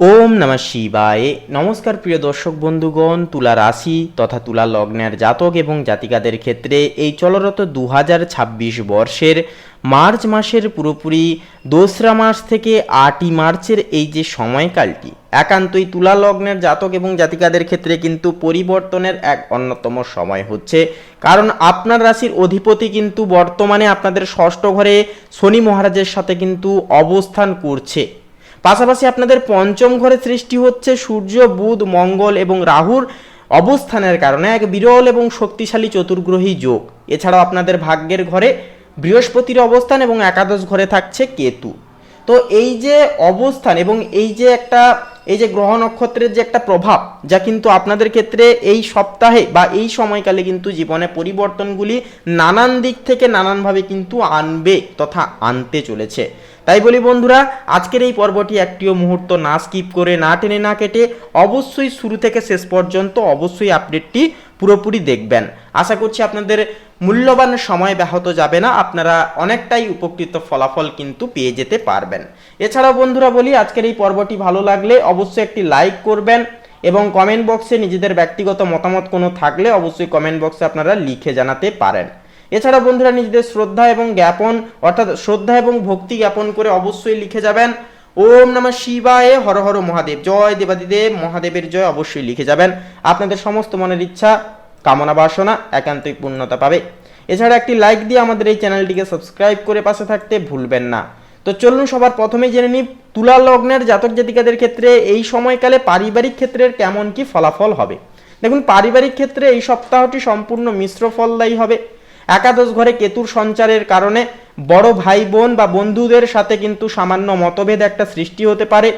ওম নমঃ শিবায়। নমস্কার প্রিয় দর্শক বন্ধুগণ, তুলা রাশি তথা তুলা লগ্নের জাতক এবং জাতিকাদের ক্ষেত্রে এই চলরত 2026 বর্ষের মার্চ মাসের পুরোপুরি 2রা মার্চ থেকে 8ই মার্চের এই যে সময়কালটি একান্তই তুলা লগ্নের জাতক এবং জাতিকাদের ক্ষেত্রে কিন্তু পরিবর্তনের এক অন্যতম সময় হচ্ছে। কারণ আপনার রাশির অধিপতি কিন্তু বর্তমানে আপনাদের ষষ্ঠ ঘরে শনি মহারাজের সাথে কিন্তু অবস্থান করছে। পাশাপাশি আপনাদের পঞ্চম ঘরে সৃষ্টি হচ্ছে সূর্য, বুধ, মঙ্গল এবং রাহুর অবস্থানের কারণে এক বিরল এবং শক্তিশালী চতুর্গ্রহী যোগ। এছাড়াও আপনাদের ভাগ্যের ঘরে বৃহস্পতির অবস্থান এবং একাদশ ঘরে থাকছে কেতু। তো এই যে অবস্থান এবং এই যে গ্রহ নক্ষত্রের যে একটা প্রভাব, যা কিন্তু আপনাদের ক্ষেত্রে এই সপ্তাহে বা এই সময়কালে কিন্তু জীবনে পরিবর্তনগুলি নানান দিক থেকে নানানভাবে কিন্তু আনবে তথা আনতে চলেছে। তাই বলি বন্ধুরা, আজকের এই পর্বটি একটিও মুহূর্ত না স্কিপ করে, না টেনে না কেটে অবশ্যই শুরু থেকে শেষ পর্যন্ত অবশ্যই আপডেটটি পুরোপুরি দেখবেন। আশা করছি আপনাদের মূল্যবান সময় ব্যাহত যাবে না, আপনারা অনেকটাই উপকৃত ফলাফল কিন্তু পেয়ে যেতে পারবেন। এছাড়াও বন্ধুরা বলি, আজকের এই পর্বটি ভালো লাগলে অবশ্যই একটি লাইক করবেন এবং কমেন্ট বক্সে নিজেদের ব্যক্তিগত মতামত কোনো থাকলে অবশ্যই কমেন্ট বক্সে আপনারা লিখে জানাতে পারেন। এছাড়া বন্ধুরা নিজেদের শ্রদ্ধা এবং জ্ঞাপন অর্থাৎ শ্রদ্ধা এবং ভক্তি জ্ঞাপন করে অবশ্যই লিখে যাবেন ওম নমঃ শিবায়, হর হর মহাদেব, জয় দেবাদিদেব মহাদেবের জয় অবশ্যই লিখে যাবেন। আপনাদের সমস্ত মনের ইচ্ছা, কামনা বাসনা একান্তই পূর্ণতা পাবে। এছাড়া একটি লাইক দিয়ে আমাদের এই চ্যানেলটিকে সাবস্ক্রাইব করে পাশে থাকতে ভুলবেন না। তো চলুন সবার প্রথমেই জেনে নিই তুলা লগ্নের জাতক জাতিকাদের ক্ষেত্রে এই সময়কালে পারিবারিক ক্ষেত্রের কেমন কি ফলাফল হবে। দেখুন, পারিবারিক ক্ষেত্রে এই সপ্তাহটি সম্পূর্ণ মিশ্র ফলদায়ী হবে। একাদশ ঘরে কেতুর সঞ্চারের কারণে বড় ভাই বোন বা বন্ধুদের সাথে কিন্তু সামান্য মতভেদ একটা সৃষ্টি হতে পারে।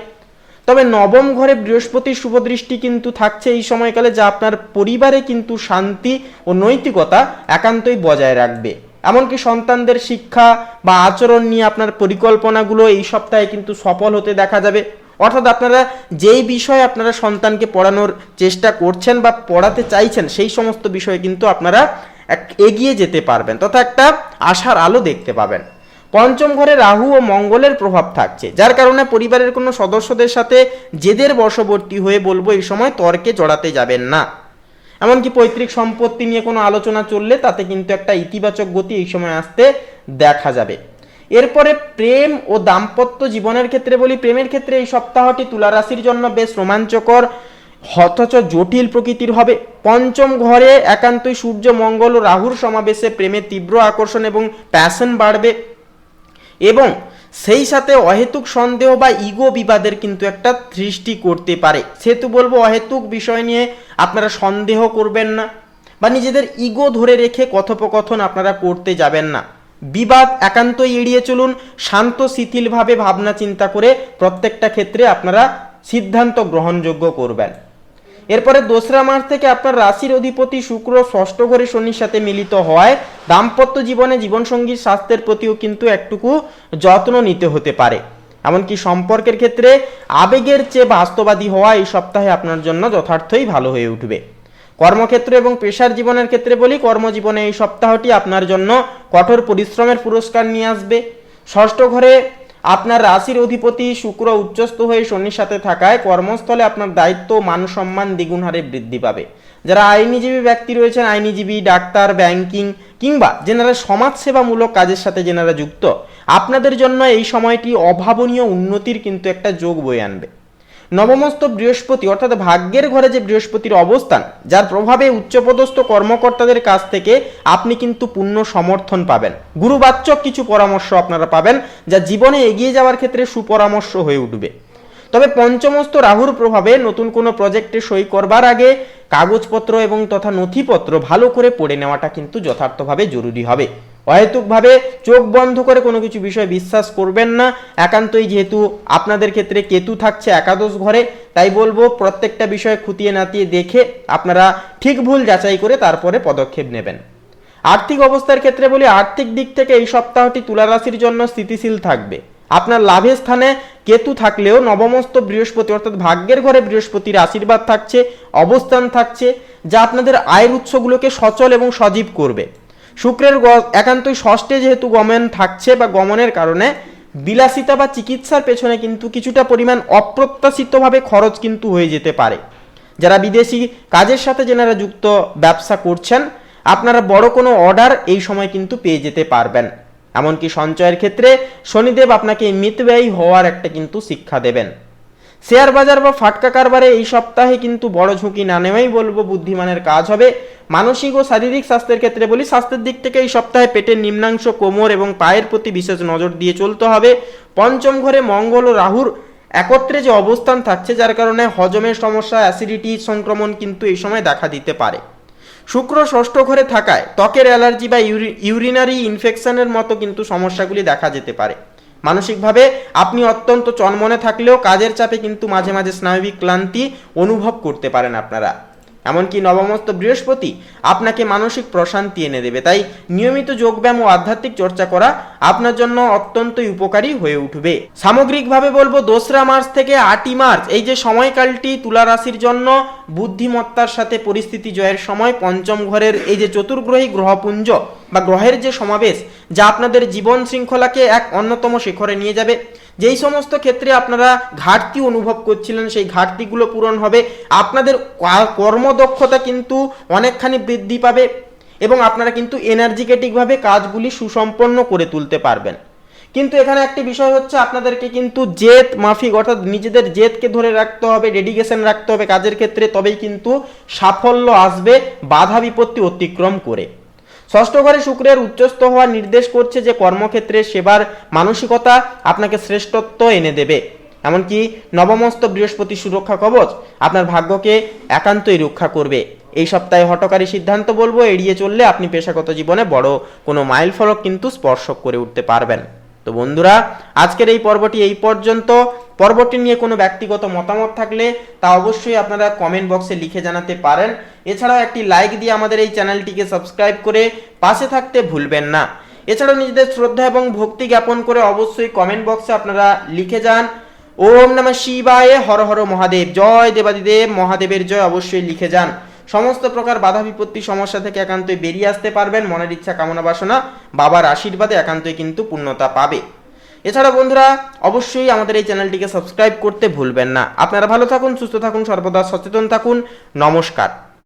তবে নবম ঘরে বৃহস্পতির শুভদৃষ্টি কিন্তু থাকছে এই সময়কালে, যা আপনার পরিবারে কিন্তু শান্তি ও নৈতিকতা একান্তই বজায় রাখবে। এমনকি সন্তানদের শিক্ষা বা আচরণ নিয়ে আপনার পরিকল্পনাগুলো এই সপ্তাহে কিন্তু সফল হতে দেখা যাবে। অর্থাৎ আপনারা যেই বিষয়ে আপনারা সন্তানকে পড়ানোর চেষ্টা করছেন বা পড়াতে চাইছেন, সেই সমস্ত বিষয়ে কিন্তু আপনারা এগিয়ে যেতে পারবেন তথা একটা আশার আলো দেখতে পাবেন। পঞ্চম ঘরে রাহু ও মঙ্গলের প্রভাব থাকছে, যার কারণে পরিবারের কোনো সদস্যদের সাথে জেদের বশবর্তী হয়ে বলবো এই সময় তর্কে জড়াতে যাবেন না। এমনকি পৈতৃক সম্পত্তি নিয়ে কোনো আলোচনা চললে তাতে কিন্তু একটা ইতিবাচক গতি এই সময় আসতে দেখা যাবে। এরপরে প্রেম ও দাম্পত্য জীবনের ক্ষেত্রে বলি, প্রেমের ক্ষেত্রে এই সপ্তাহটি তুলা রাশির জন্য বেশ রোমাঞ্চকর অথচ জটিল প্রকৃতির হবে। পঞ্চম ঘরে একান্তই সূর্য, মঙ্গল ও রাহুর সমাবেশে প্রেমে তীব্র আকর্ষণ এবং প্যাশন বাড়বে এবং সেই সাথে অহেতুক সন্দেহ বা ইগো বিবাদের কিন্তু একটা সৃষ্টি করতে পারে। সেহেতু বলবো অহেতুক বিষয় নিয়ে আপনারা সন্দেহ করবেন না বা নিজেদের ইগো ধরে রেখে কথোপকথন আপনারা করতে যাবেন না। বিবাদ একান্তই এড়িয়ে চলুন, শান্ত শিথিলভাবে ভাবনা চিন্তা করে প্রত্যেকটা ক্ষেত্রে আপনারা সিদ্ধান্ত গ্রহণযোগ্য করবেন। এরপরে 2রা মার্চ থেকে আপনার রাশির অধিপতি শুক্র ষষ্ঠ ঘরে শনির সাথে মিলিত হয় দাম্পত্য জীবনে জীবনসঙ্গীর স্বাস্থ্যের প্রতিও কিন্তু একটুকু যত্ন নিতে হতে পারে। এমনকি সম্পর্কের ক্ষেত্রে আবেগের চেয়ে বাস্তববাদী হওয়া এই সপ্তাহে আপনার জন্য যথার্থই ভালো হয়ে উঠবে। কর্মক্ষেত্র এবং পেশার জীবনের ক্ষেত্রে বলি, কর্মজীবনে এই সপ্তাহটি আপনার জন্য কঠোর পরিশ্রমের পুরস্কার নিয়ে আসবে। ষষ্ঠ ঘরে আপনার রাশির অধিপতি শুক্র উচ্চস্থ হয়ে শনির সাথে থাকায় কর্মস্থলে আপনার দায়িত্ব মান সম্মান দ্বিগুণ হারে বৃদ্ধি পাবে। যারা আইনজীবী ব্যক্তি রয়েছেন, আইনজীবী, ডাক্তার, ব্যাংকিং কিংবা যেনারা সমাজসেবামূলক কাজের সাথে যেনারা যুক্ত, আপনাদের জন্য এই সময়টি অভাবনীয় উন্নতির কিন্তু একটা যোগ বয়ে আনবে। নবমস্ত বৃহস্পতি অর্থাৎ ভাগ্যের ঘরে যে বৃহস্পতির অবস্থান, যার প্রভাবে উচ্চপদস্থ কর্মকর্তাদের কাছ থেকে আপনি কিন্তু পূর্ণ সমর্থন পাবেন। গুরুবাচক কিছু পরামর্শ আপনারা পাবেন, যা জীবনে এগিয়ে যাওয়ার ক্ষেত্রে সুপরামর্শ হয়ে উঠবে। তবে পঞ্চমস্ত রাহুর প্রভাবে নতুন কোনো প্রজেক্টে সই করবার আগে কাগজপত্র এবং তথা নথিপত্র ভালো করে পড়ে নেওয়াটা কিন্তু যথার্থভাবে জরুরি হবে। অহেতুকভাবে চোখ বন্ধ করে কোনো কিছু বিষয় বিশ্বাস করবেন না। একান্তই যেহেতু আপনাদের ক্ষেত্রে কেতু থাকছে একাদশ ঘরে, তাই বলবো প্রত্যেকটা বিষয় খুঁটিয়ে নাতিয়ে দেখে আপনারা ঠিক ভুল যাচাই করে তারপরে পদক্ষেপ নেবেন। আর্থিক অবস্থার ক্ষেত্রে বলি, আর্থিক দিক থেকে এই সপ্তাহটি তুলা রাশির জন্য স্থিতিশীল থাকবে। আপনার লাভের স্থানে কেতু থাকলেও নবমস্ত বৃহস্পতি অর্থাৎ ভাগ্যের ঘরে বৃহস্পতির আশীর্বাদ থাকছে, অবস্থান থাকছে, যা আপনাদের আয়ের উৎসগুলোকে সচল এবং সজীব করবে। শুক্রের একান্তই ষষ্ঠে যেহেতু গমন থাকছে বা গমনের কারণে বিলাসিতা বা চিকিৎসার পেছনে কিন্তু কিছুটা পরিমাণ অপ্রত্যাশিতভাবে খরচ কিন্তু হয়ে যেতে পারে। যারা বিদেশি কাজের সাথে যেনারা যুক্ত ব্যবসা করছেন, আপনারা বড় কোনো অর্ডার এই সময় কিন্তু পেয়ে যেতে পারবেন। এমনকি সঞ্চয়ের ক্ষেত্রে শনিদেব আপনাকে মিতব্যয়ী হওয়ার একটা কিন্তু শিক্ষা দেবেন। শেয়ার বাজার বা ফাটকা কারবারে এই সপ্তাহে কিন্তু বড় ঝুঁকি না নেওয়াই বলবো বুদ্ধিমানের কাজ হবে। মানসিক ও শারীরিক স্বাস্থ্যের ক্ষেত্রে বলি, স্বাস্থ্যের দিক থেকে এই সপ্তাহে পেটের নিম্নাংশ, কোমর এবং পায়ের প্রতি বিশেষ নজর দিয়ে চলতে হবে। পঞ্চম ঘরে মঙ্গল ও রাহুর একত্রে যে অবস্থান থাকছে, যার কারণে হজমের সমস্যা, অ্যাসিডিটি সংক্রমণ কিন্তু এই সময় দেখা দিতে পারে। শুক্র ষষ্ঠ ঘরে থাকায় ত্বকের অ্যালার্জি বা ইউরিনারি ইনফেকশনের মতো কিন্তু সমস্যাগুলি দেখা যেতে পারে। মানসিকভাবে আপনি অত্যন্ত চনমনে থাকলেও কাজের চাপে কিন্তু মাঝে মাঝে স্নায়বিক ক্লান্তি অনুভব করতে পারেন আপনারা। এমনকি নবমস্ত বৃহস্পতি আপনাকে মানসিক প্রশান্তি এনে দেবে। তাই নিয়মিত যোগব্যায়াম ও আধ্যাত্মিক চর্চা করা আপনার জন্য অত্যন্তই উপকারী হয়ে উঠবে। সামগ্রিকভাবে বলবো 2রা মার্চ থেকে 8ই মার্চ এই যে সময়কালটি তুলা রাশির জন্য বুদ্ধিমত্তার সাথে পরিস্থিতি জয়ের সময়। পঞ্চম ঘরের এই যে চতুর্গ্রহী গ্রহপুঞ্জ বা গ্রহের যে সমাবেশ, যা আপনাদের জীবন শৃঙ্খলাকে এক অন্যতম শিখরে নিয়ে যাবে। যেই সমস্ত ক্ষেত্রে আপনারা ঘাটতি অনুভব করছিলেন, সেই ঘাটতিগুলো পূরণ হবে। আপনাদের কর্মদক্ষতা কিন্তু অনেকখানি বৃদ্ধি পাবে এবং আপনারা কিন্তু এনার্জিকেটিকভাবে কাজগুলি সুসম্পন্ন করে তুলতে পারবেন। কিন্তু এখানে একটি বিষয় হচ্ছে, আপনাদেরকে কিন্তু জেদ মাফিক, অর্থাৎ নিজেদের জেদকে ধরে রাখতে হবে, ডেডিকেশন রাখতে হবে কাজের ক্ষেত্রে, তবেই কিন্তু সাফল্য আসবে বাধা বিপত্তি অতিক্রম করে। ষষ্ঠ ঘরে শুক্রের উচ্চস্থ হওয়ার নির্দেশ করছে যে কর্মক্ষেত্রে সেবার মানসিকতা আপনাকে শ্রেষ্ঠত্ব এনে দেবে। এমনকি নবমস্ত বৃহস্পতি সুরক্ষা কবচ আপনার ভাগ্যকে একান্তই রক্ষা করবে। এই সপ্তাহে হঠকারী সিদ্ধান্ত বলবো এড়িয়ে চললে আপনি পেশাগত জীবনে বড় কোনো মাইল ফলক কিন্তু স্পর্শ করে উঠতে পারবেন। তো বন্ধুরা, আজকের এই পর্বটি এই পর্যন্ত। পর্বটি নিয়ে কোনো ব্যক্তিগত মতামত থাকলে তা অবশ্যই আপনারা কমেন্ট বক্সে লিখে জানাতে পারেন। এছাড়াও একটি লাইক দিয়ে আমাদের এই চ্যানেলটিকে সাবস্ক্রাইব করে পাশে থাকতে ভুলবেন না। এছাড়াও নিজেদের শ্রদ্ধা এবং ভক্তি জ্ঞাপন করে অবশ্যই কমেন্ট বক্সে আপনারা লিখে যান ওম নমঃ শিবায়, হর হর মহাদেব, জয় দেবাদিদেব মহাদেবের জয় অবশ্যই লিখে যান। সমস্ত প্রকার বাধা বিপত্তি সমস্যা থেকে একান্তই বেরিয়ে আসতে পারবেন। মনের ইচ্ছা কামনা বাসনা বাবার আশীর্বাদে একান্তই কিন্তু পূর্ণতা পাবে। এছাড়া বন্ধুরা, অবশ্যই আমাদের এই চ্যানেলটিকে সাবস্ক্রাইব করতে ভুলবেন না। আপনারা ভালো থাকুন, সুস্থ থাকুন, সর্বদা সচেতন থাকুন। নমস্কার।